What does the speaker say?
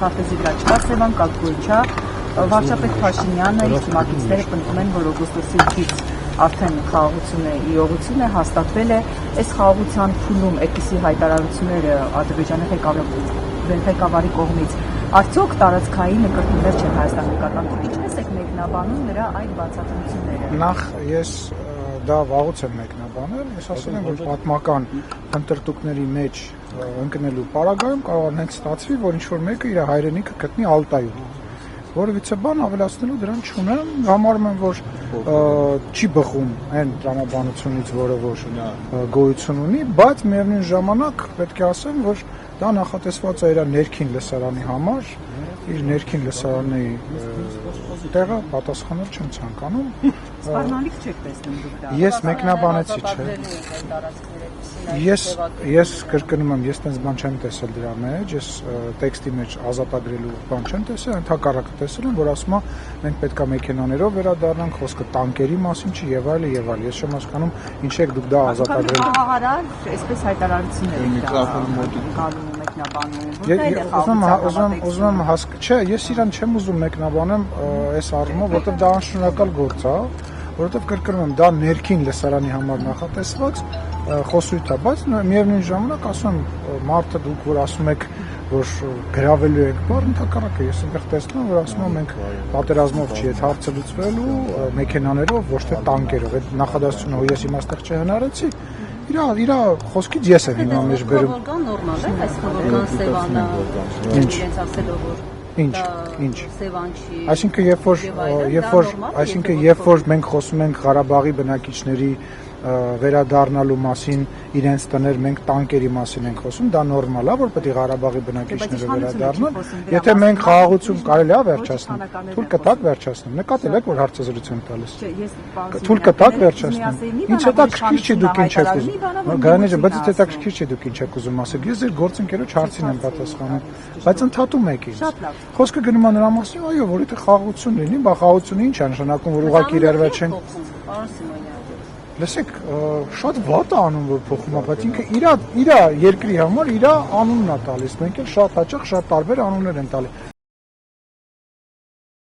քարտեզի վրա չկա Սևան, կա Գոյչա, վարչապետ Փաշինյանը իսկ մակիցները պնդում են, որ օգոստոսի 8-ից արդեն խաղաղությունը իրողություն է, հաստատվել է, այս խաղաղության փուլում այդպիսի հայտարարությունները Ադրբեջանի ղեկավարի կողմից արդյոք տարածքային կրկիններ չեն Հայաստանի նկատմամբ, ինչպես եք մեկնաբանում նրա այդ բացատրությունները։ Նախ ես դա վաղուց եմ մեկնաբանել, ես ասում եմ, որ պատմական ընտրտուկների մեջ ընկնելու պարագայում կարող է հենց ստացվի, որ ինչ-որ մեկը իր հայրենիքը գտնի Ալտայում։ Որովհետեւ բան ավելացնելու դրան չունեմ, համարում եմ, որ չի բխում այն տրամաբանությունից, որը որ գոյություն ունի, բայց միևնույն ժամանակ պետք է ասեմ, որ դա նախատեսված է իր ներքին լսարանի համար, իր ներքին լսարանի տեղը պատասխանել չեմ ցանկանում։ Սպառնալիք չեք տեսնում դուք դա։ Ես մեկնաբանեցի, չէ։ Ես կրկնում եմ, ես տենց բան չեմ տեսել դրա մեջ, ես տեքստի մեջ ազատագրելու բան չեմ տեսել, ընդհակառակը տեսել եմ, որ ասում է մենք պետք է մեքենաներով վերադառնանք, խոսքը տանկերի մասին չի եւ այլն եւ այլն։ Ես չեմ հասկանում ինչ եք դուք դա ազատագրել։ Խաղաղարար, այսպես հայտարարություններ մեկնաբանում։ Չէ, ես իրան չեմ ուզում մեկնաբանեմ այս առումով, որովհետեւ դա անշնորհակալ գործ է, որովհետեւ կրկնում եմ, դա ներքին լսարանի համար նախատեսված խոսույթ է, բայց միևնույն ժամանակ ասում եմ, մարդը դուք որ ասում եք, որ գրավելու եք բառ, ընդհակառակը ես այնտեղ տեսնում եմ, որ ասում եմ մենք պատերազմով չի այդ հարցը լուծվելու, մեքենաներով, ոչ թե տանկերով, այդ նախադասությունը որ ես իմաստեղ չհնարեցի, իր խոսքից ես եմ հիմա մեջ բերում։ Խորհրդական նորմալ է, այս խորհրդական Սևանը իրենց ասելով որ Ինչ Սևան չի։ Այսինքն երբ որ մենք խոսում ենք Ղարաբաղի բնակիչների վերադառնալու մասին, իրենց տներ մենք տանկերի մասին ենք խոսում, դա նորմալ է, որ պետք է Ղարաբաղի բնակիչները վերադառնան։ Եթե մենք խաղաղություն կարելի է վերջացնել, թույլ կտակ վերջացնել։ Նկատել եք, որ հարցազրույց եմ տալիս։ Թույլ կտակ վերջացնել։ Ինչ հետաքրքիր չի դուք ինչ եք ուզում։ Գայանե ջան, բայց հետաքրքիր չի դուք ինչ եք ուզում ասել։ Ես ձեր գործընկերոջ հարցին եմ պատասխանում, բայց ընդհատում եք ինձ։ Խոսքը գնում է նրա մասին, այո, որ եթե խաղաղություն լինի, բա խաղաղությունը ինչ է նշանակում, որ ուղղակի իրարվա չեն։ Լսեք, շատ վատ է անում, որ փոխում է, բայց ինքը իր երկրի համար իր անունն է տալիս։ Մենք էլ շատ հաճախ շատ տարբեր անուններ են տալիս։